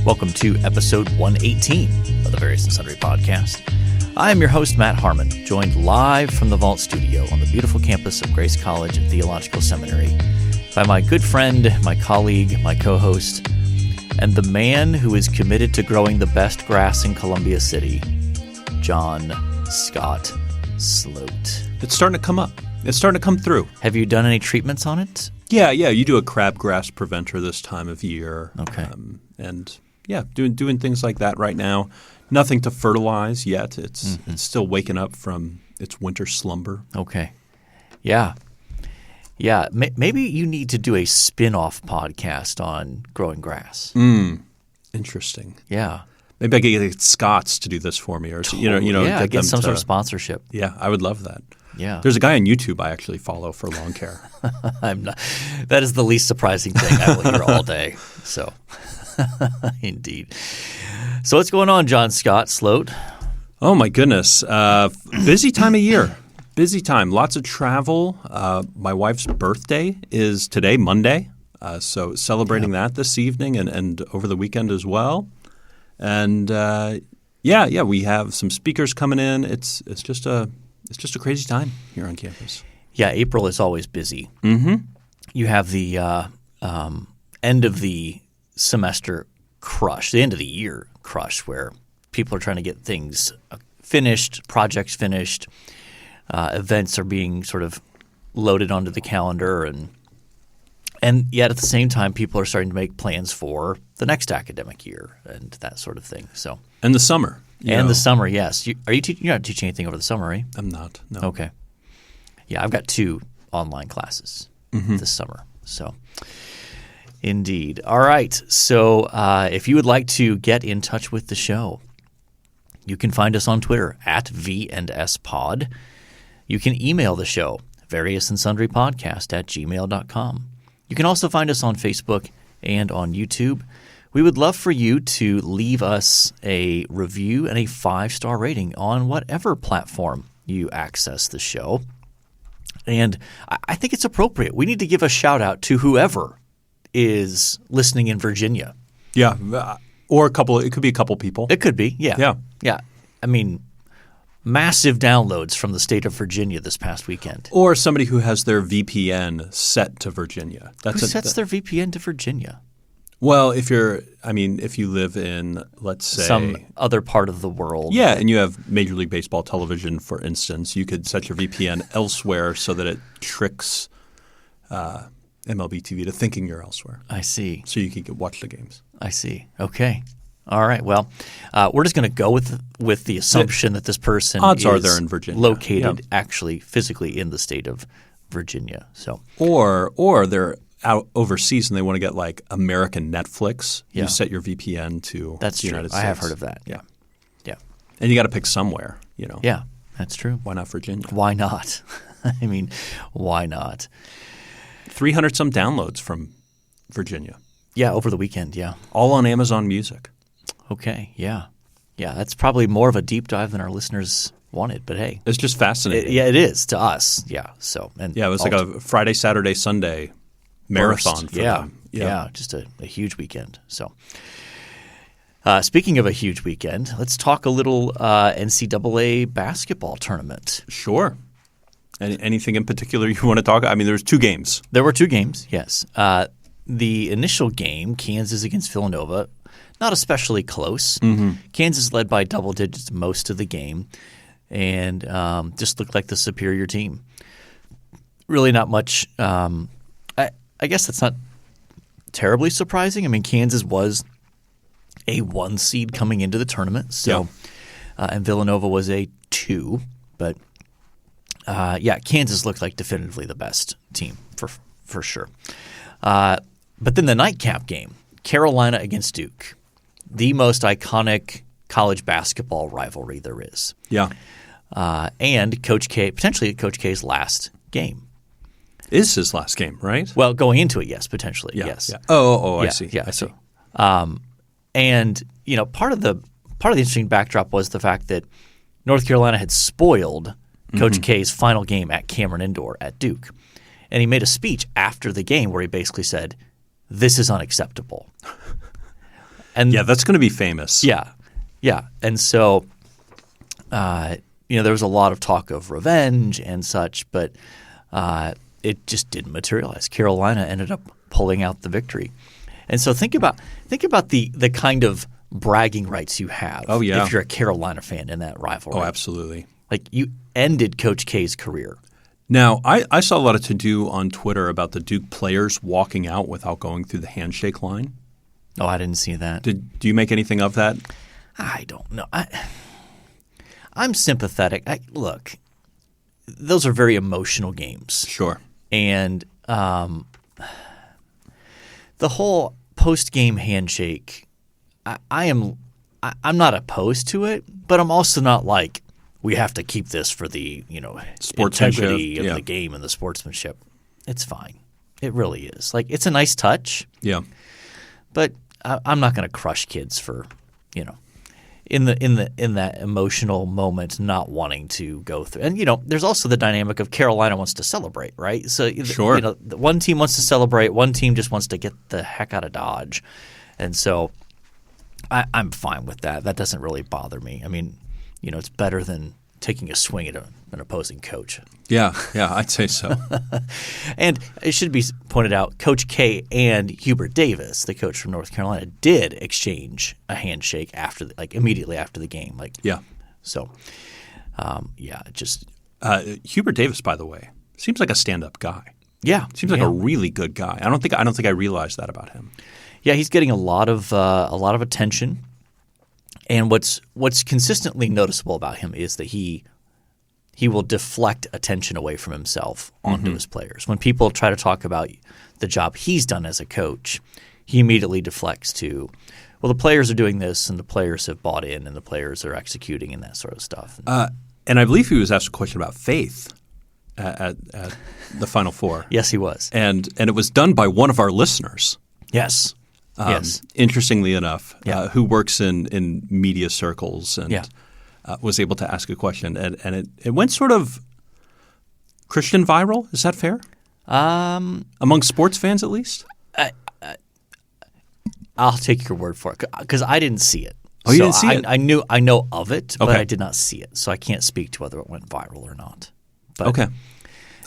Welcome to episode 118 of the Various and Sundry podcast. I am your host, Matt Harmon, joined live from the Vault Studio on the beautiful campus of Grace College and Theological Seminary by my good friend, my colleague, my co-host, and the man who is committed to growing the best grass in Columbia City, John Scott Sloat. It's starting to come up. It's starting to come through. Have you done any treatments on it? Yeah. You do a crabgrass preventer this time of year. Okay. Doing things like that right now. Nothing to fertilize yet. It's still waking up from its winter slumber. Okay. Yeah. Maybe you need to do a spin-off podcast on growing grass. Interesting. Yeah. Maybe I could get Scots to do this for me, or get some sort of sponsorship. Yeah, I would love that. Yeah. There's a guy on YouTube I actually follow for lawn care. I'm not. That is the least surprising thing I will hear all day. So, indeed. So what's going on, John Scott Sloat? Oh my goodness, busy time of year. Busy time. Lots of travel. My wife's birthday is today, Monday. So celebrating that this evening and over the weekend as well. And we have some speakers coming in. It's just a crazy time here on campus. Yeah, April is always busy. Mm-hmm. You have the end of the semester crush, the end of the year crush, where people are trying to get things finished, projects finished, events are being sort of loaded onto the calendar, and yet at the same time, people are starting to make plans for the next academic year and that sort of thing. So and the summer. The summer, yes. You're not teaching anything over the summer, right? I'm not. No. Okay. Yeah, I've got 2 online classes this summer. So, indeed. All right. So, if you would like to get in touch with the show, you can find us on Twitter at V&S Pod. You can email the show, variousandsundrypodcast@gmail.com. You can also find us on Facebook and on YouTube. We would love for you to leave us a review and a 5-star rating on whatever platform you access the show. And I think it's appropriate. We need to give a shout-out to whoever is listening in Virginia. Yeah, or a couple. It could be a couple people. It could be, yeah. Yeah. I mean, massive downloads from the state of Virginia this past weekend. Or somebody who has their VPN set to Virginia. Who sets their VPN to Virginia? Well, if you live in, let's say, some other part of the world. Yeah, and you have Major League Baseball television, for instance, you could set your VPN elsewhere so that it tricks MLB TV to thinking you're elsewhere. I see. So you can watch the games. I see. Okay. All right. Well, we're just going to go with the assumption that this person odds are they're in Virginia, located actually physically in the state of Virginia. So or they're out overseas and they want to get like American Netflix. Yeah. You set your VPN to the United States. I have heard of that. Yeah. And you got to pick somewhere. Yeah, that's true. Why not Virginia? Why not? I mean, why not? 300 some downloads from Virginia. Yeah, over the weekend. Yeah, all on Amazon Music. Okay. Yeah. That's probably more of a deep dive than our listeners wanted, but hey, it's just fascinating. It is to us. Yeah. So it was like a Friday, Saturday, Sunday marathon for them. Yeah, just a huge weekend. So, speaking of a huge weekend, let's talk a little NCAA basketball tournament. Sure. Anything in particular you want to talk? I mean, there's 2 games. There were 2 games. Yes. The initial game, Kansas against Villanova, not especially close. Mm-hmm. Kansas led by double digits most of the game, and just looked like the superior team. Really, not much. I guess that's not terribly surprising. I mean, Kansas was a 1 seed coming into the tournament, so and Villanova was a 2. But Kansas looked like definitively the best team for sure. But then the nightcap game, Carolina against Duke, the most iconic college basketball rivalry there is. Yeah, and Coach K, potentially Coach K's last game. Is his last game, right? Well, going into it, yes, potentially, yeah, yes. Yeah. Oh, I see. Yeah, I see. So, and part of the interesting backdrop was the fact that North Carolina had spoiled Coach K's final game at Cameron Indoor at Duke. And he made a speech after the game where he basically said, "This is unacceptable." And Yeah, that's going to be famous. yeah. And so, there was a lot of talk of revenge and such, but it just didn't materialize. Carolina ended up pulling out the victory. And so think about the kind of bragging rights you have if you're a Carolina fan in that rivalry. Oh, absolutely. Like you ended Coach K's career. Now, I saw a lot of to-do on Twitter about the Duke players walking out without going through the handshake line. Oh, I didn't see that. Do you make anything of that? I don't know. I'm sympathetic. Look, those are very emotional games. Sure. And the whole post-game handshake, I'm not opposed to it, but I'm also not like we have to keep this for the integrity of the game and the sportsmanship. It's fine. It really is. Like it's a nice touch. Yeah. But I'm not going to crush kids for in that emotional moment not wanting to go through. And there's also the dynamic of Carolina wants to celebrate, right? So sure. One team wants to celebrate, one team just wants to get the heck out of Dodge. And so I'm fine with that. That doesn't really bother me. I mean, it's better than taking a swing at an opposing coach. Yeah, I'd say so. And it should be pointed out, Coach K and Hubert Davis, the coach from North Carolina, did exchange a handshake immediately after the game. So, Hubert Davis, by the way, seems like a stand-up guy. Yeah, seems like a really good guy. I don't think I realized that about him. Yeah, he's getting a lot of attention. And what's consistently noticeable about him is that he will deflect attention away from himself onto his players. When people try to talk about the job he's done as a coach, he immediately deflects to, well, the players are doing this and the players have bought in and the players are executing and that sort of stuff. And I believe he was asked a question about faith at the Final Four. Yes, he was. And it was done by one of our listeners. Yes. Yes. Interestingly enough, who works in media circles and was able to ask a question. And it went sort of Christian viral. Is that fair? Among sports fans, at least? I'll take your word for it because I didn't see it. Oh, you didn't see it? I know of it, but I did not see it. So I can't speak to whether it went viral or not. But, okay.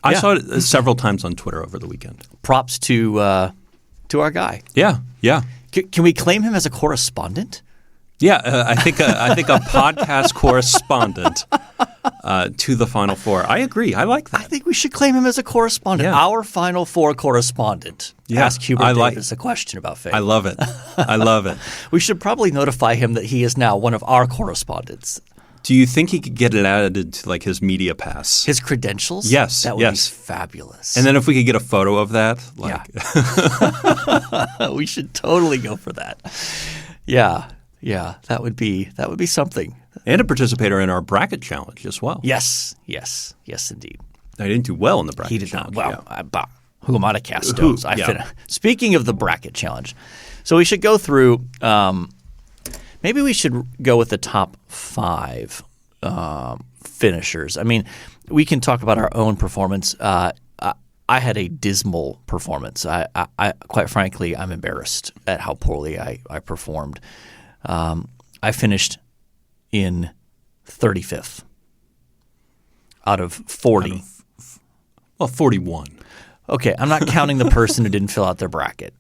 I saw it several times on Twitter over the weekend. Props to our guy. Yeah. Can we claim him as a correspondent? Yeah, I think a podcast correspondent to the Final Four. I agree. I like that. I think we should claim him as a correspondent. Yeah. Our Final Four correspondent. Yeah, Ask Hubert Davis a question about faith. I love it. I love it. We should probably notify him that he is now one of our correspondents. Do you think he could get it added to his media pass? His credentials? Yes. That would be fabulous. And then if we could get a photo of that, we should totally go for that. Yeah, that would be something. And a participator in our bracket challenge as well. Yes, indeed. I didn't do well in the bracket He did challenge. not. Well, who am I to cast stones? Speaking of the bracket challenge, so we should go through. Maybe we should go with the top 5 finishers. I mean, we can talk about our own performance. I had a dismal performance. I quite frankly, I'm embarrassed at how poorly I performed. I finished in 35th out of 40. 41. Okay, I'm not counting the person who didn't fill out their bracket.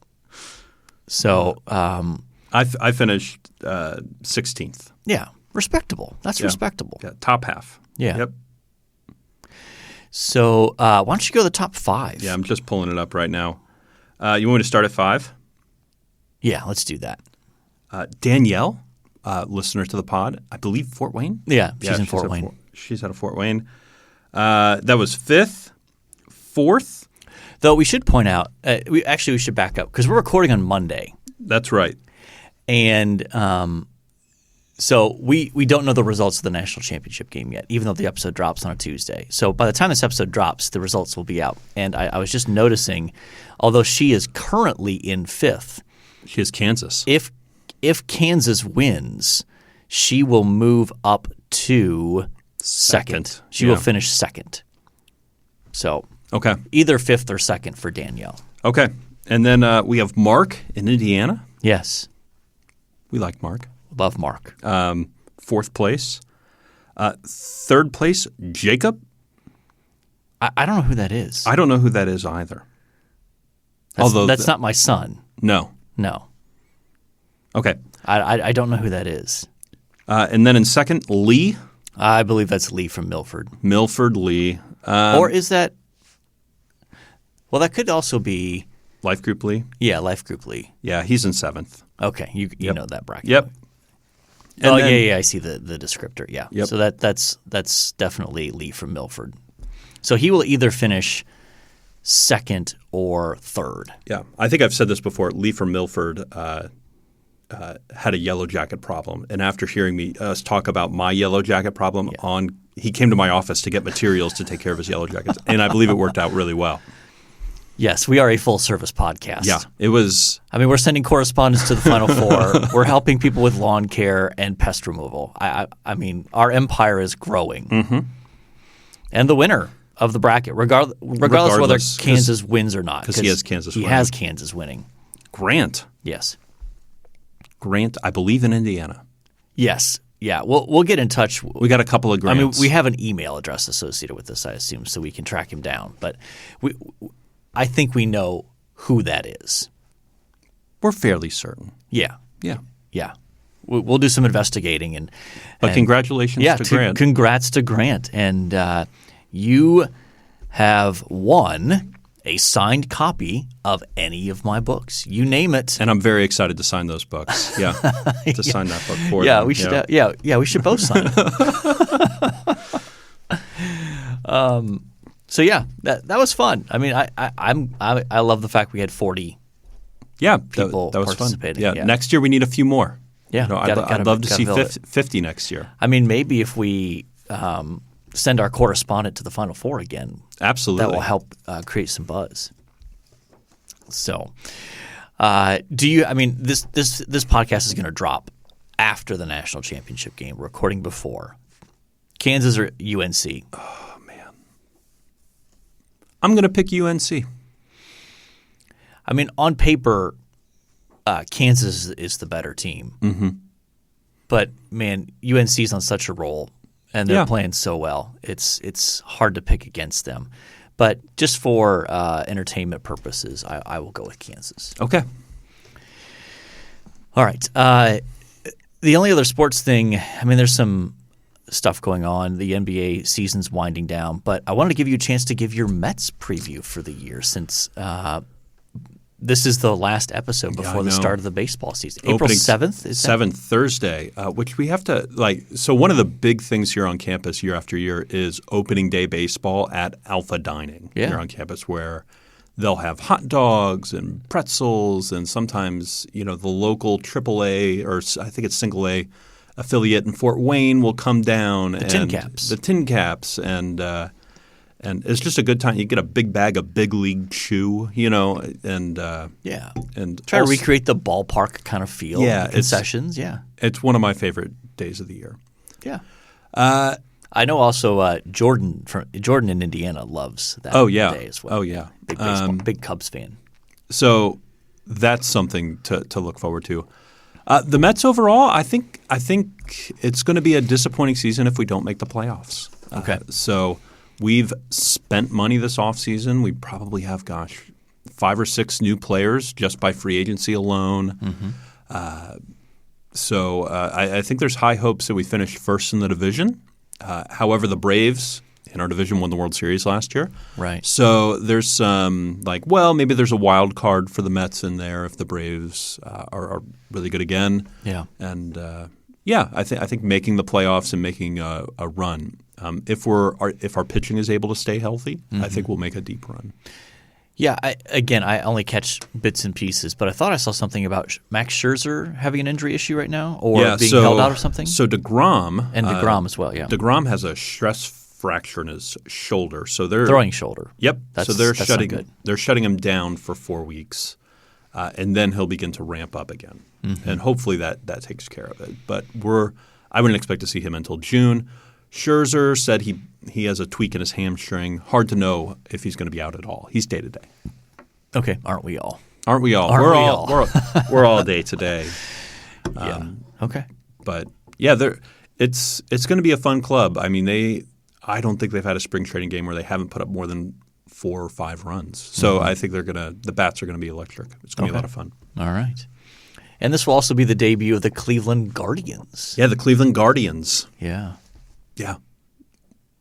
So I finished 16th. Yeah, respectable. That's respectable. Yeah, top half. Yeah. Yep. So why don't you go to the top 5? Yeah, I'm just pulling it up right now. You want me to start at 5? Yeah, let's do that. Danielle, listener to the pod, I believe Fort Wayne. Yeah, she's in Fort Wayne. She's out of Fort Wayne. That was 5th. 4th. Though we should point out, we should back up because we're recording on Monday. That's right. And so we don't know the results of the national championship game yet, even though the episode drops on a Tuesday. So by the time this episode drops, the results will be out. And I was just noticing, although she is currently in 5th. She is Kansas. If Kansas wins, she will move up to second. She will finish 2nd. So either 5th or 2nd for Danielle. Okay. And then we have Mark in Indiana. Yes. We like Mark. Love Mark. Fourth place. Third place, Jacob. I don't know who that is. I don't know who that is either. That's not my son. No. No. Okay. I don't know who that is. And then in second, Lee. I believe that's Lee from Milford. Milford Lee. Or is that – well, that could also be – Life Group Lee? Yeah, Life Group Lee. Yeah, he's in seventh. Okay. You know that bracket. Yep. And I see the descriptor. Yeah. Yep. So that's definitely Lee from Milford. So he will either finish second or third. Yeah. I think I've said this before. Lee from Milford had a yellow jacket problem. And after hearing us talk about my yellow jacket problem he came to my office to get materials to take care of his yellow jackets. And I believe it worked out really well. Yes, we are a full-service podcast. Yeah, it was. I mean, we're sending correspondence to the Final Four. We're helping people with lawn care and pest removal. I mean, our empire is growing. Mm-hmm. And the winner of the bracket, regardless whether Kansas wins or not. Because he has Kansas winning. He has Kansas winning. Grant. Yes. Grant, I believe in Indiana. Yes. Yeah. We'll get in touch. We got a couple of Grants. I mean, we have an email address associated with this, I assume, so we can track him down. But I think we know who that is. We're fairly certain. Yeah. Yeah. Yeah. We'll do some investigating. But congratulations to Grant. Congrats to Grant. And you have won a signed copy of any of my books. You name it. And I'm very excited to sign those books. Yeah. To sign that book for them. We should. We should both sign it. So yeah, that was fun. I mean, I love the fact we had 40 people that was participating. Fun. Yeah. Next year we need a few more. Yeah, I'd love to see 50 next year. I mean, maybe if we send our correspondent to the Final Four again, absolutely, that will help create some buzz. So, do you? I mean, this podcast is going to drop after the national championship game. We're recording before Kansas or UNC. Oh man, I'm going to pick UNC. I mean, on paper, Kansas is the better team. Mm-hmm. But man, UNC's on such a roll, and they're playing so well. It's hard to pick against them. But just for entertainment purposes, I will go with Kansas. Okay. All right. The only other sports thing, I mean, there's some stuff going on. The NBA season's winding down, but I wanted to give you a chance to give your Mets preview for the year since this is the last episode before the start of the baseball season. April 7th? 7th, Thursday, which we have to so one of the big things here on campus year after year is opening day baseball at Alpha Dining here on campus, where they'll have hot dogs and pretzels and sometimes, the local AAA or I think it's single A affiliate in Fort Wayne will come down. The tin caps. And it's just a good time. You get a big bag of Big League Chew, and try to recreate the ballpark kind of feel. Yeah, concessions. It's one of my favorite days of the year. Yeah, I know. Also, Jordan in Indiana loves that day as well. Oh yeah, big baseball, big Cubs fan. So that's something to look forward to. The Mets overall, I think it's going to be a disappointing season if we don't make the playoffs. Okay, so. We've spent money this offseason. We probably have, 5 or 6 new players just by free agency alone. Mm-hmm. So I think there's high hopes that we finish first in the division. However, the Braves in our division won the World Series last year. Right. So there's some maybe there's a wild card for the Mets in there if the Braves are really good again. Yeah. And I think making the playoffs and making a run. If our pitching is able to stay healthy, I think we'll make a deep run. Yeah, I only catch bits and pieces, but I thought I saw something about Max Scherzer having an injury issue right now or being held out or something. So DeGrom. And DeGrom as well, yeah. DeGrom has a stress fracture in his shoulder. So they're throwing shoulder. Yep. So they're shutting him down for 4 weeks, and then he'll begin to ramp up again. Mm-hmm. And hopefully that takes care of it. But I wouldn't expect to see him until June. Scherzer said he has a tweak in his hamstring. Hard to know if he's going to be out at all. He's day to day. Okay, aren't we all? Aren't we all? We're all day to day. Yeah. Okay. But yeah, it's going to be a fun club. I mean, I don't think they've had a spring training game where they haven't put up more than 4 or 5 runs. So I think the bats are going to be electric. It's going to be a lot of fun. All right. And this will also be the debut of the Cleveland Guardians. Yeah, the Cleveland Guardians. Yeah. Yeah.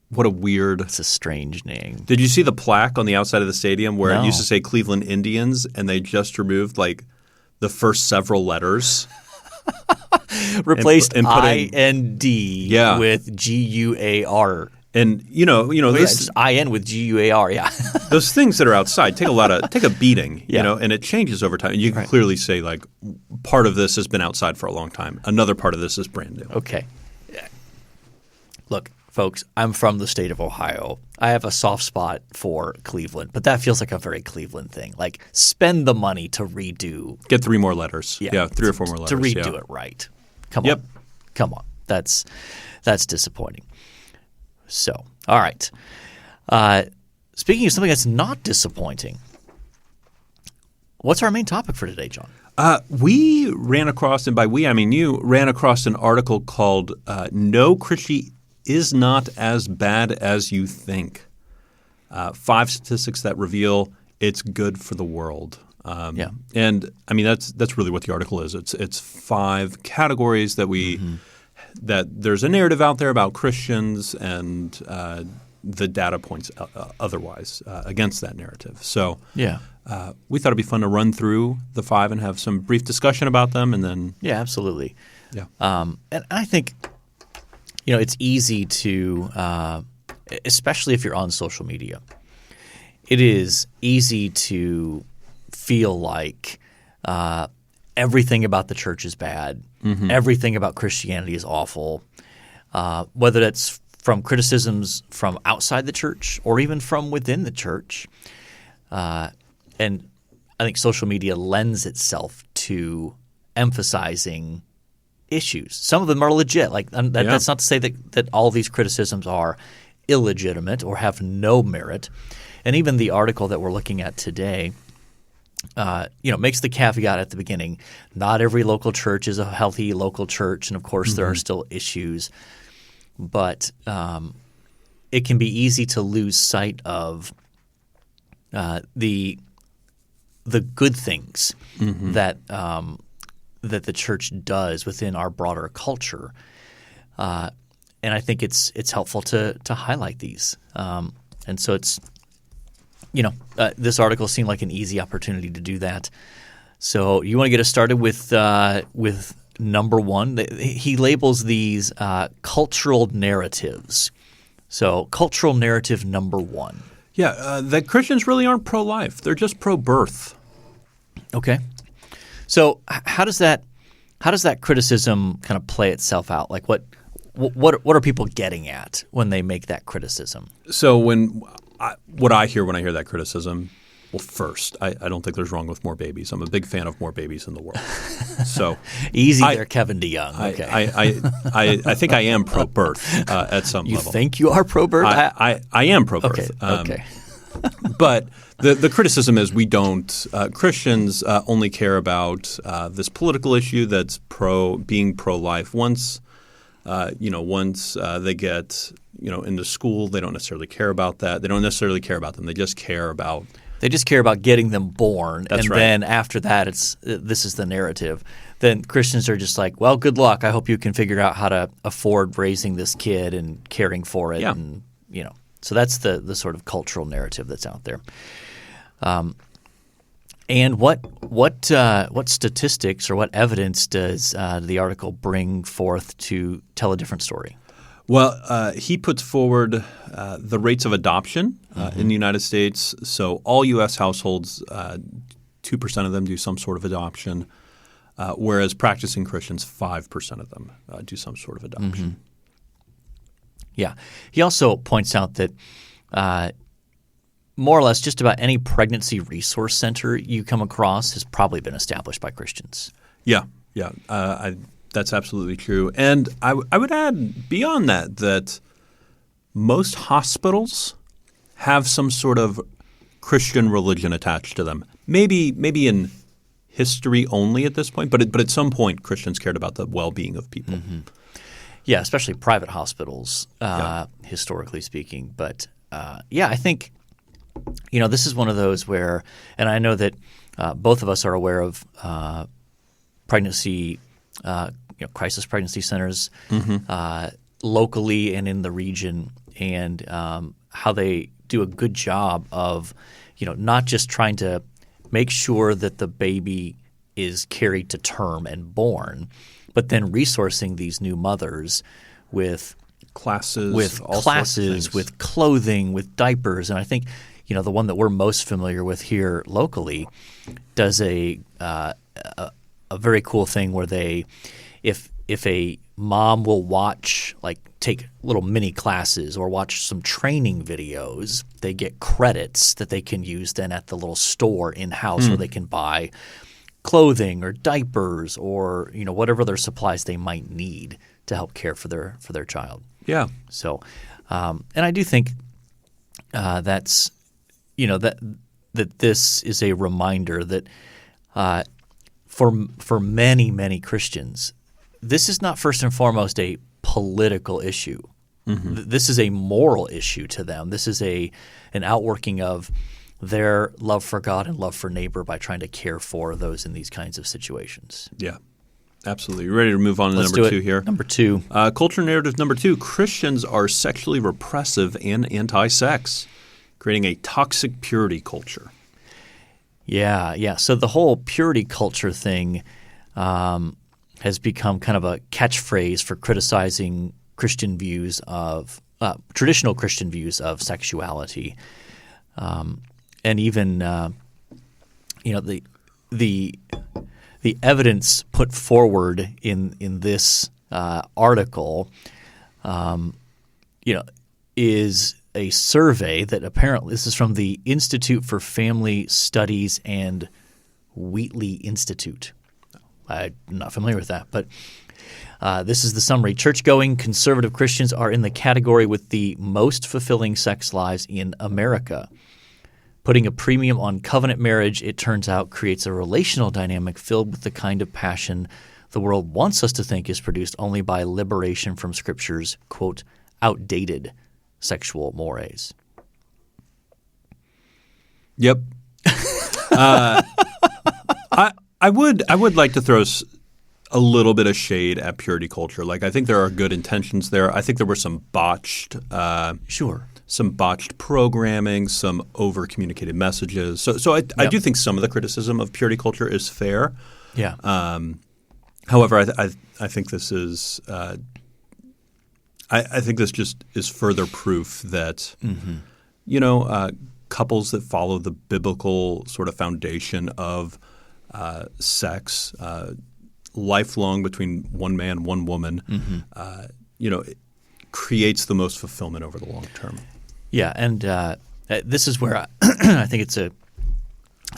What a weird. It's a strange name. Did you see the plaque on the outside of the stadium where it used to say Cleveland Indians and they just removed like the first several letters? Replaced and put in IND with GUAR. And this IN with GUAR. Yeah. Those things that are outside take a beating, and it changes over time. And you can clearly say like part of this has been outside for a long time. Another part of this is brand new. Okay. Look, folks, I'm from the state of Ohio. I have a soft spot for Cleveland, but that feels like a very Cleveland thing. Like spend the money to redo. Get 3 more letters. Yeah, 3 or 4 more letters. To redo it right. Come on. That's disappointing. So, all right. Speaking of something that's not disappointing, what's our main topic for today, John? We ran across, and by we I mean you, ran across an article called No Christianity is Not As Bad As You Think. 5 statistics that reveal it's good for the world. And I mean that's really what the article is. It's 5 categories that that there's a narrative out there about Christians and the data points otherwise against that narrative. So we thought it'd be fun to run through the 5 and have some brief discussion about them, and then absolutely. And I think it's easy to, especially if you're on social media, it is easy to feel like everything about the church is bad. Everything about Christianity is awful, whether that's from criticisms from outside the church or even from within the church. And I think social media lends itself to emphasizing issues. Some of them are legit. That's not to say that all these criticisms are illegitimate or have no merit. And even the article that we're looking at today makes the caveat at the beginning. Not every local church is a healthy local church, and of course there are still issues. But it can be easy to lose sight of the good things that the church does within our broader culture, and I think it's helpful to highlight these. And so it's. This article seemed like an easy opportunity to do that. So you want to get us started with number 1. He labels these cultural narratives. So cultural narrative number 1. Yeah, that Christians really aren't pro-life. They're just pro-birth. Okay. So how does that criticism kind of play itself out? Like what are people getting at when they make that criticism? So what I hear when I hear that criticism, well, first, I don't think there's wrong with more babies. I'm a big fan of more babies in the world. So easy there, Kevin DeYoung. Okay. I think I am pro-birth at some level. You think you are pro-birth? I am pro-birth. Okay. But the criticism is we don't Christians only care about this political issue that's being pro-life. Once they get into school, they don't necessarily care about that. They don't necessarily care about them. They just care about getting them born. That's and right. Then after that, this is the narrative. Then Christians are just like, well, good luck. I hope you can figure out how to afford raising this kid and caring for it. Yeah. And so that's the sort of cultural narrative that's out there. And what statistics or what evidence does the article bring forth to tell a different story? Well, he puts forward the rates of adoption in the United States. So all U.S. households, 2% of them do some sort of adoption, whereas practicing Christians, 5% of them do some sort of adoption. Yeah. He also points out that more or less just about any pregnancy resource center you come across has probably been established by Christians. Yeah. That's absolutely true. And I would add beyond that most hospitals have some sort of Christian religion attached to them. Maybe in history only at this point, but at some point Christians cared about the well-being of people. Mm-hmm. Yeah, especially private hospitals, historically speaking. But I think this is one of those where, and I know that both of us are aware of pregnancy, crisis pregnancy centers locally and in the region, and how they do a good job of not just trying to make sure that the baby is carried to term and born, but then resourcing these new mothers with classes, with clothing, with diapers. And I think the one that we're most familiar with here locally does a very cool thing where they, if a mom will take little mini classes or watch some training videos, they get credits that they can use then at the little store in-house where they can buy clothing or diapers or whatever other supplies they might need to help care for their child. Yeah. So, and I do think that's that this is a reminder that for many Christians, this is not first and foremost a political issue. Mm-hmm. This is a moral issue to them. This is an outworking of their love for God and love for neighbor by trying to care for those in these kinds of situations. Yeah, absolutely. You ready to move on to Let's number do it. 2 here? Number 2. Culture narrative number 2, Christians are sexually repressive and anti-sex, creating a toxic purity culture. Yeah. So the whole purity culture thing has become kind of a catchphrase for criticizing Christian views of traditional Christian views of sexuality, and even the evidence put forward in this article, is a survey that apparently this is from the Institute for Family Studies and Wheatley Institute. I'm not familiar with that, but this is the summary. Church-going conservative Christians are in the category with the most fulfilling sex lives in America. Putting a premium on covenant marriage, it turns out, creates a relational dynamic filled with the kind of passion the world wants us to think is produced only by liberation from Scripture's, quote, outdated sexual mores. Yep. I would like to throw a little bit of shade at purity culture. Like, I think there are good intentions there. I think there were some botched programming, some over-communicated messages. So I do think some of the criticism of purity culture is fair. Yeah. However, I think this is I think this just is further proof that couples that follow the biblical sort of foundation of sex, lifelong between one man, one woman, it creates the most fulfillment over the long term. Yeah, and this is where I think it's an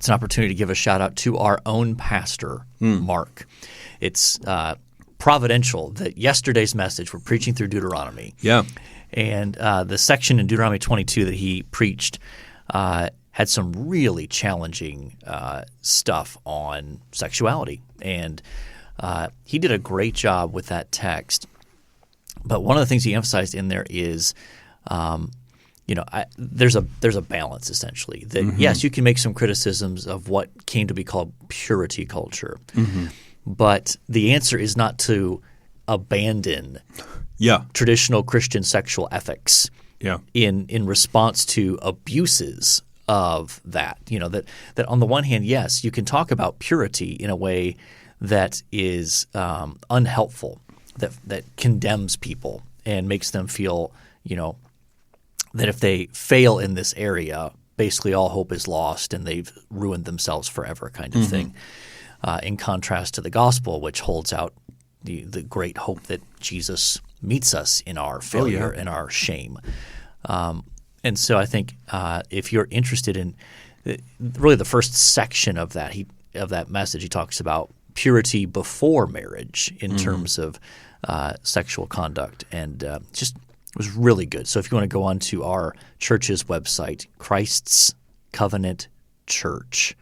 opportunity to give a shout out to our own pastor, Mark. It's providential that yesterday's message, we're preaching through Deuteronomy. Yeah. And the section in Deuteronomy 22 that he preached had some really challenging stuff on sexuality. And he did a great job with that text. But one of the things he emphasized in there is there's a balance essentially that yes, you can make some criticisms of what came to be called purity culture, but the answer is not to abandon traditional Christian sexual ethics in response to abuses of that. That on the one hand, yes, you can talk about purity in a way that is unhelpful, that condemns people and makes them feel that if they fail in this area, basically all hope is lost and they've ruined themselves forever kind of thing, in contrast to the gospel, which holds out the great hope that Jesus meets us in our failure and our shame. And so I think if you're interested in really the first section of that message, he talks about purity before marriage in terms of sexual conduct, and just it was really good. So if you want to go on to our church's website, Christ's Covenant Church,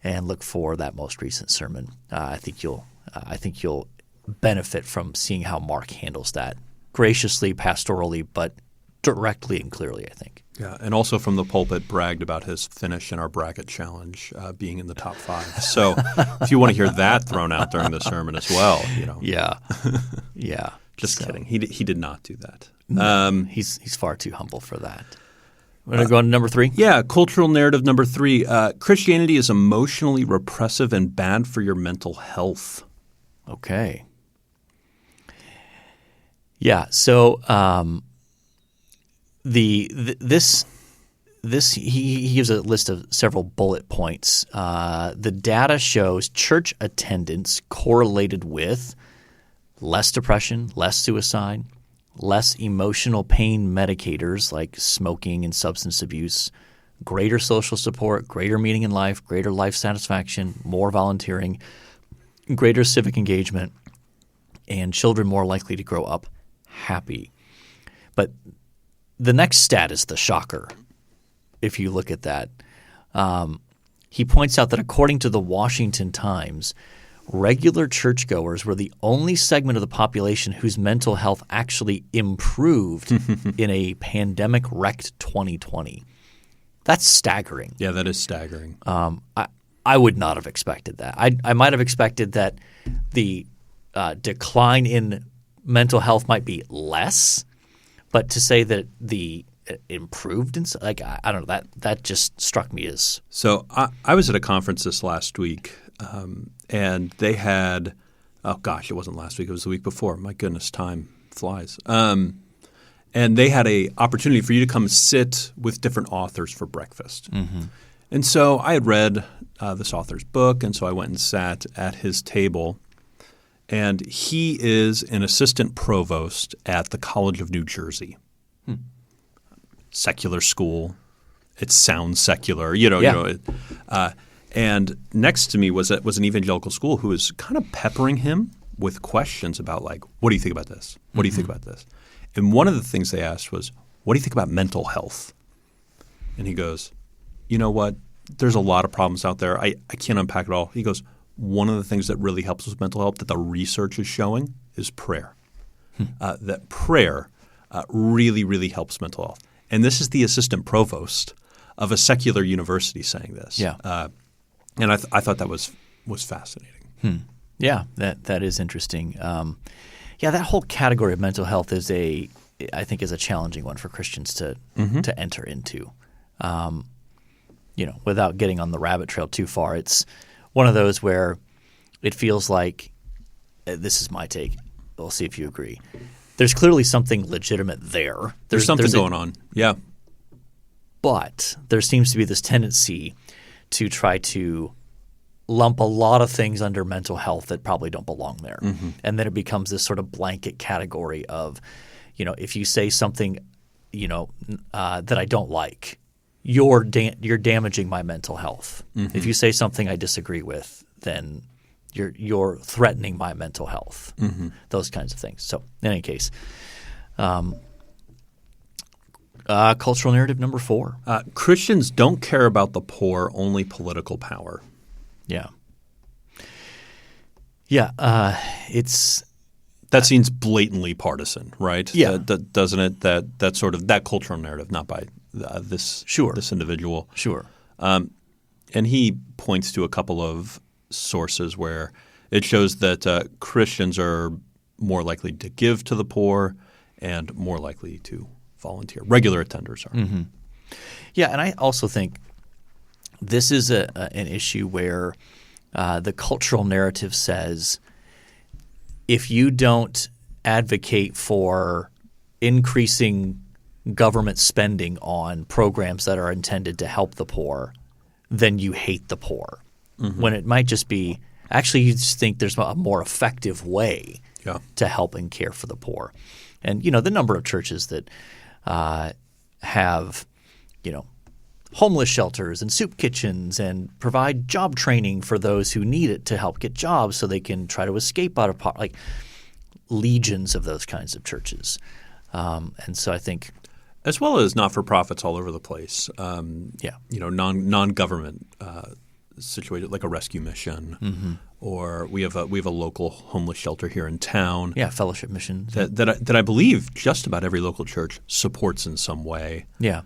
and look for that most recent sermon. I think you'll benefit from seeing how Mark handles that graciously, pastorally, but directly and clearly, I think. Yeah, and also from the pulpit bragged about his finish in our bracket challenge being in the top 5. So if you want to hear that thrown out during the sermon as well, Yeah, yeah. Just kidding. He did not do that. He's far too humble for that. We're going to go on to number 3? Yeah, cultural narrative number 3. Christianity is emotionally repressive and bad for your mental health. Okay. Yeah, so this he gives a list of several bullet points. The data shows church attendance correlated with less depression, less suicide, less emotional pain medicators like smoking and substance abuse, greater social support, greater meaning in life, greater life satisfaction, more volunteering, greater civic engagement, and children more likely to grow up happy. But the next stat is the shocker. If you look at that, he points out that according to the Washington Times, regular churchgoers were the only segment of the population whose mental health actually improved in a pandemic-wrecked 2020. That's staggering. Yeah, that is staggering. I would not have expected that. I might have expected that the decline in mental health might be less, but to say that the improved I don't know, that just struck me as. So I was at a conference this last week, and they had it wasn't last week, it was the week before. My goodness, time flies. And they had a opportunity for you to come sit with different authors for breakfast. Mm-hmm. And so I had read this author's book, and so I went and sat at his table. And he is an assistant provost at the College of New Jersey. Secular school. It sounds secular, and next to me was an evangelical school who was kind of peppering him with questions about like, what do you think about this? What do you think about this? And one of the things they asked was, what do you think about mental health? And he goes, you know what? There's a lot of problems out there. I can't unpack it all. He goes, one of the things that really helps with mental health that the research is showing is prayer. That prayer really, really helps mental health. And this is the assistant provost of a secular university saying this. Yeah. And I thought that was fascinating. Yeah, that is interesting. That whole category of mental health I think is a challenging one for Christians to enter into. Without getting on the rabbit trail too far, it's one of those where it feels like this is my take. We'll see if you agree. There's clearly something legitimate there. There's something going on. Yeah. But there seems to be this tendency to try to lump a lot of things under mental health that probably don't belong there. Mm-hmm. And then it becomes this sort of blanket category of, if you say something, that I don't like, you're damaging my mental health. Mm-hmm. If you say something I disagree with, then you're threatening my mental health. Mm-hmm. Those kinds of things. So in any case, cultural narrative number 4. Christians don't care about the poor, only political power. Yeah. Yeah. That seems blatantly partisan, right? Yeah. Doesn't it? That sort of that cultural narrative, not by this individual. Sure. And he points to a couple of sources where it shows that Christians are more likely to give to the poor and more likely to volunteer. Regular attenders are. Mm-hmm. Yeah, and I also think this is an issue where the cultural narrative says if you don't advocate for increasing government spending on programs that are intended to help the poor, then you hate the poor. Mm-hmm. When it might just be actually you just think there's a more effective way to help and care for the poor. And the number of churches that have homeless shelters and soup kitchens and provide job training for those who need it to help get jobs so they can try to escape out of poverty, like legions of those kinds of churches. And so I think – as well as not-for-profits all over the place. Non-government situated like a rescue mission, or we have a local homeless shelter here in town. Yeah, fellowship mission. That I believe just about every local church supports in some way. Yeah.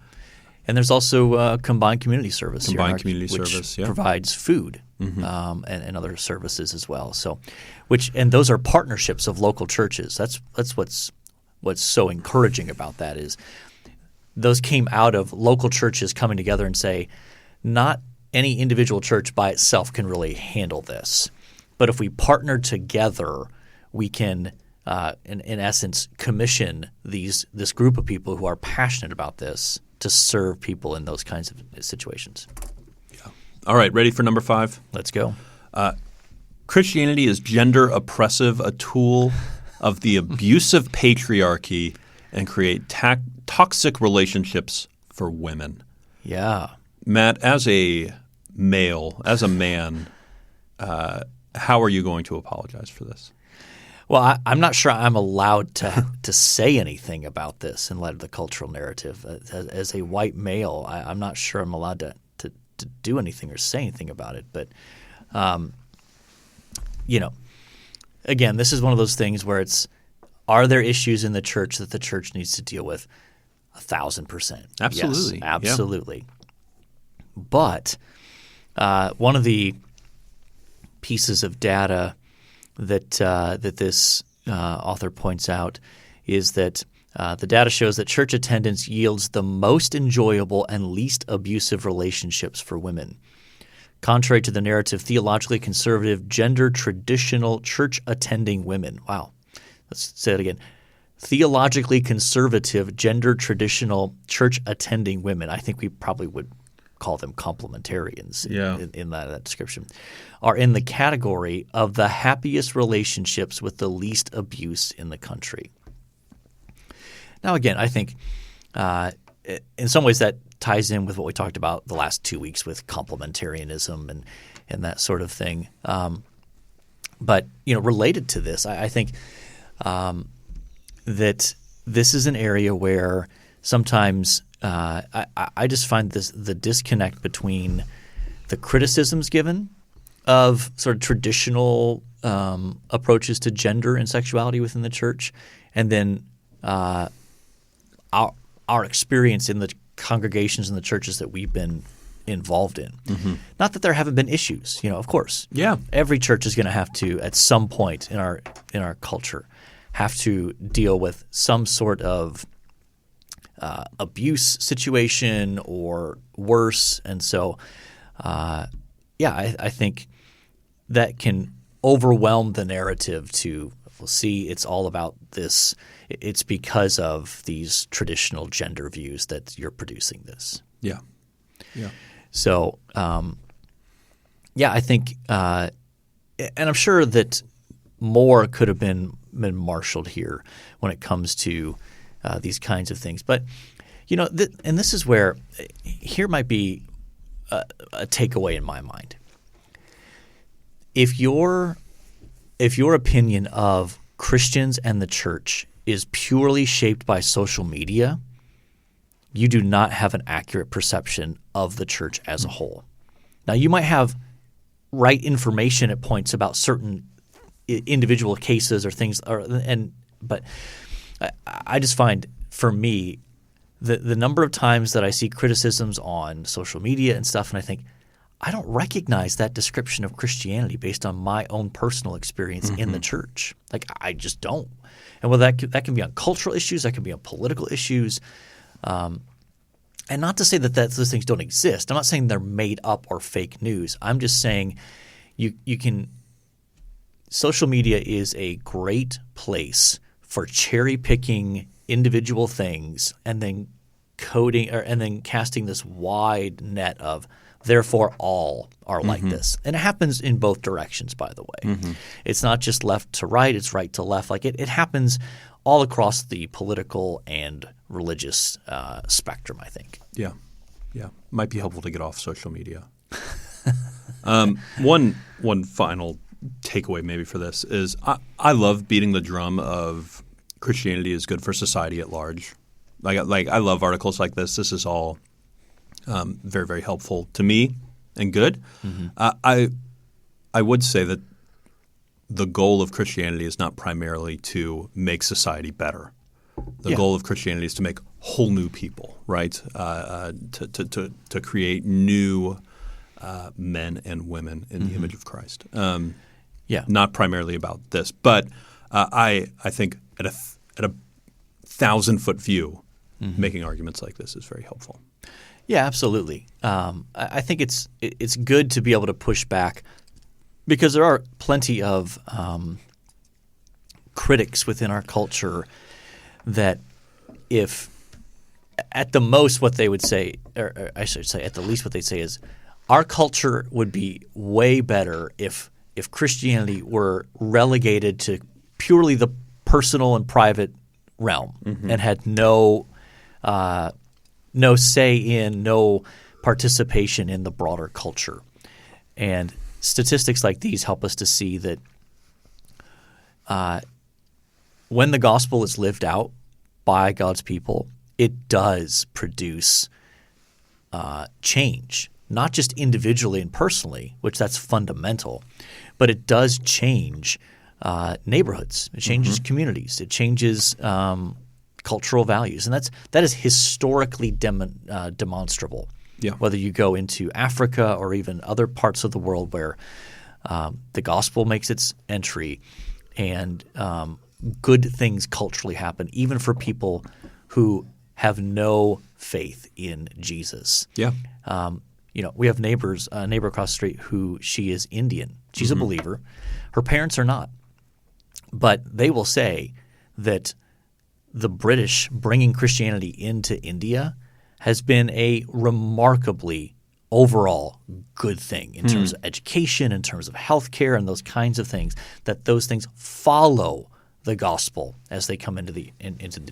And there's also combined community service. Combined community which service, yeah. provides food and other services as well. So, and those are partnerships of local churches. That's what's so encouraging about that is those came out of local churches coming together and say, not any individual church by itself can really handle this, but if we partner together, we can, in essence, commission this group of people who are passionate about this to serve people in those kinds of situations. Yeah. All right, ready for number 5? Let's go. Christianity is gender oppressive, a tool of the abusive patriarchy, and create toxic relationships for women. Yeah. Matt, as a man, how are you going to apologize for this? Well, I'm not sure I'm allowed to say anything about this in light of the cultural narrative. As a white male, I'm not sure I'm allowed to do anything or say anything about it. But, again, this is one of those things where are there issues in the church that the church needs to deal with? 1,000%. Absolutely. Yes, absolutely. Yeah. But one of the pieces of data that this author points out is that the data shows that church attendance yields the most enjoyable and least abusive relationships for women. Contrary to the narrative, theologically conservative, gender traditional church attending women. Wow. Let's say it again. Theologically conservative, gender traditional church attending women. I think we probably would call them complementarians in that description, are in the category of the happiest relationships with the least abuse in the country. Now, again, I think in some ways that ties in with what we talked about the last 2 weeks with complementarianism and that sort of thing. But related to this, I think that this is an area where sometimes I just find the disconnect between the criticisms given of sort of traditional approaches to gender and sexuality within the church, and then our experience in the congregations and the churches that we've been involved in. Mm-hmm. Not that there haven't been issues, of course. Yeah. Every church is going to have to, at some point in our culture, have to deal with some sort of abuse situation or worse. And so, I think that can overwhelm the narrative we'll see it's all about this. It's because of these traditional gender views that you're producing this. Yeah. Yeah. So, I think and I'm sure that more could have been marshaled here when it comes to these kinds of things. But, and this is where here might be a takeaway in my mind. If your opinion of Christians and the church is purely shaped by social media, you do not have an accurate perception of the church as a whole. Now, you might have right information at points about certain individual cases or things, but I just find, for me, the number of times that I see criticisms on social media and stuff, and I think, I don't recognize that description of Christianity based on my own personal experience in the church. Like, I just don't. And that can be on cultural issues, that can be on political issues. And not to say that those things don't exist. I'm not saying they're made up or fake news. I'm just saying you can – social media is a great place for cherry-picking individual things and then and then casting this wide net of – therefore, all are like this. And it happens in both directions, by the way. Mm-hmm. It's not just left to right, it's right to left. Like it happens all across the political and religious spectrum, I think. Yeah. Yeah. Might be helpful to get off social media. One final takeaway maybe for this is I love beating the drum of Christianity is good for society at large. Like I love articles like this. This is all very, very helpful to me and good. I would say that the goal of Christianity is not primarily to make society better. The goal of Christianity is to make whole new people, right? To create new men and women in the image of Christ. Not primarily about this, but I think at a 1,000-foot view, making arguments like this is very helpful. Yeah, absolutely. I think it's good to be able to push back because there are plenty of critics within our culture that if at the most what they would say, or I should say at the least what they say is our culture would be way better if Christianity were relegated to purely the personal and private realm and had no say in, no participation in the broader culture. And statistics like these help us to see that when the gospel is lived out by God's people, it does produce change, not just individually and personally, which that's fundamental, but it does change neighborhoods. It changes communities. It changes cultural values, and that is historically demonstrable. Yeah. Whether you go into Africa or even other parts of the world where the gospel makes its entry and good things culturally happen, even for people who have no faith in Jesus. Yeah. We have a neighbor across the street who she is Indian. She's a believer. Her parents are not. But they will say that the British bringing Christianity into India has been a remarkably overall good thing in terms of education, in terms of healthcare, and those kinds of things, that those things follow the gospel as they come into the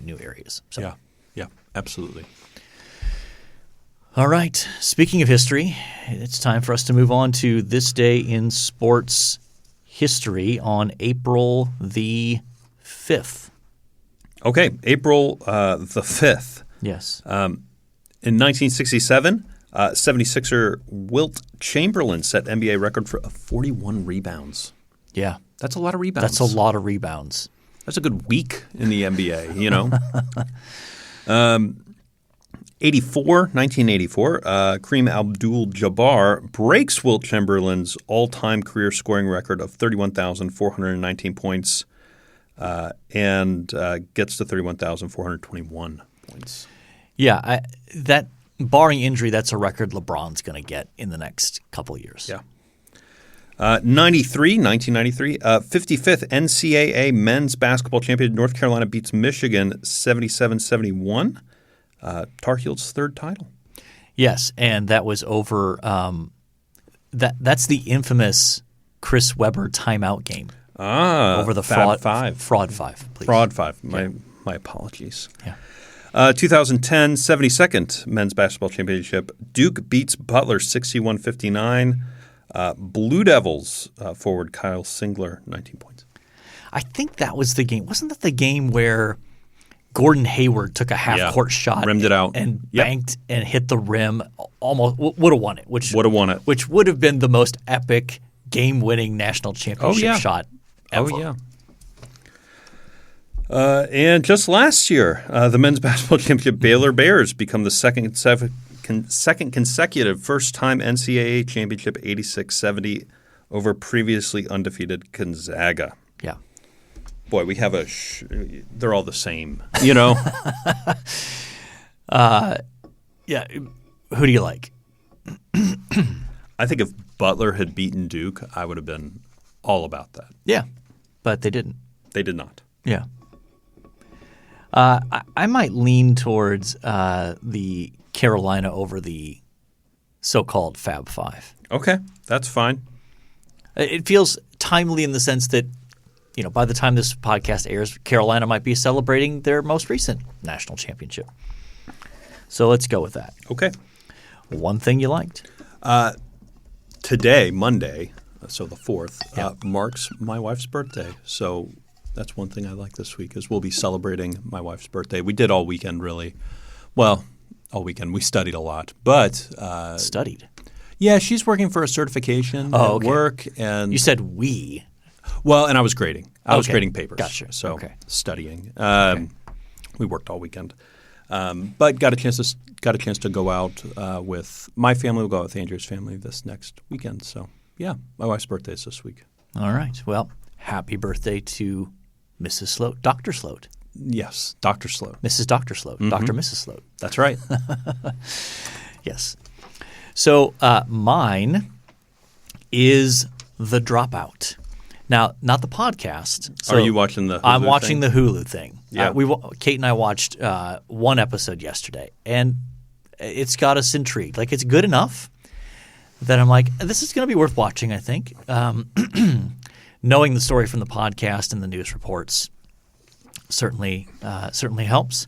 new areas. So. Yeah, absolutely. All right. Speaking of history, it's time for us to move on to this day in sports history on April the 5th. Okay, April the 5th. Yes. In 1967, 76er Wilt Chamberlain set NBA record for 41 rebounds. Yeah. That's a lot of rebounds. That's a lot of rebounds. That's a good week in the NBA, 1984, Kareem Abdul-Jabbar breaks Wilt Chamberlain's all-time career scoring record of 31,419 points and gets to 31,421 points. Yeah, that barring injury, that's a record LeBron's going to get in the next couple of years. Yeah. 1993, 55th NCAA men's basketball champion North Carolina beats Michigan 77-71. Tar Heels' third title. Yes, and that was over that's the infamous Chris Webber timeout game. Over the Fraud Five, please. Fraud Five. My apologies. Yeah. 2010 72nd men's basketball championship. Duke beats Butler 61-59. Blue Devils forward Kyle Singler 19 points. I think that was the game. Wasn't that the game where Gordon Hayward took a half-court shot, rimmed it out, and banked and hit the rim? Almost would have won it. Which would have been the most epic game-winning national championship shot ever. Oh yeah. And just last year, the men's basketball championship Baylor Bears become the second consecutive first-time NCAA championship 86-70 over previously undefeated Gonzaga. Yeah. Boy, we have they're all the same, Yeah. Who do you like? I think if Butler had beaten Duke, I would have been all about that. Yeah, but they didn't. They did not. Yeah. I might lean towards the Carolina over the so-called Fab Five. Okay, that's fine. It feels timely in the sense that, by the time this podcast airs, Carolina might be celebrating their most recent national championship. So let's go with that. Okay. One thing you liked? Today, Monday, so the 4th, marks my wife's birthday. So that's one thing I like this week is we'll be celebrating my wife's birthday. We did all weekend, really. Well, all weekend. We studied a lot. But studied? Yeah, she's working for a certification Oh, at okay. work. And You said we. well, and I was grading. I was Okay. grading papers. Gotcha. So Okay. studying. We worked all weekend. But got a chance to go out with my family. We'll go out with Andrew's family this next weekend. So yeah, my wife's birthday is this week. All right. Well, happy birthday to Mrs. Sloat, Dr. Sloat, Yes, Dr. Sloat. Mrs. Dr. Sloat, Dr. Mrs. Sloat. That's right. Yes. So mine is The Dropout. Now, not the podcast. So Are you watching the Hulu I'm watching thing? the Hulu thing. Yeah. Kate and I watched one episode yesterday, and it's got us intrigued. Like, it's good enough that I'm like, this is going to be worth watching, I think. Knowing the story from the podcast and the news reports certainly helps.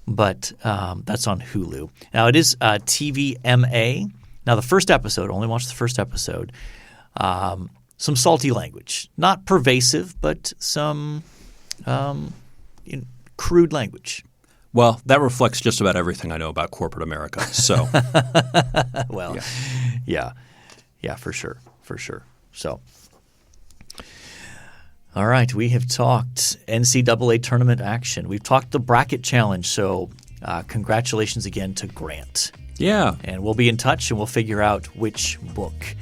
But that's on Hulu. Now, it is TVMA. Now, the first episode, only watched the first episode, some salty language. Not pervasive, but some crude language. Well, that reflects just about everything I know about corporate America. So, Well, yeah, for sure. So, all right, we have talked NCAA tournament action. We've talked the bracket challenge. So, congratulations again to Grant. yeah. And we'll be in touch and we'll figure out which book,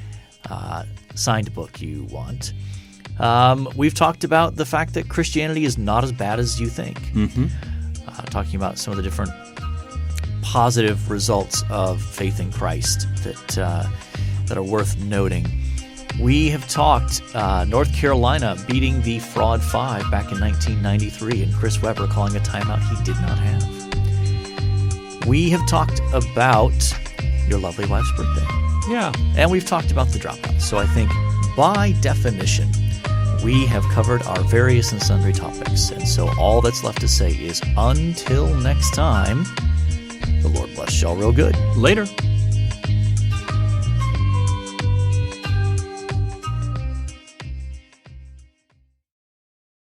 signed book you want. We've talked about the fact that Christianity is not as bad as you think. Talking about some of the different positive results of faith in Christ that are worth noting. We have talked North Carolina beating the Fraud Five back in 1993 and Chris Webber calling a timeout he did not have. We have talked about your lovely wife's birthday. Yeah. And we've talked about the dropout. So I think by definition, we have covered our various and sundry topics. And so all that's left to say is until next time, the Lord bless y'all real good. Later.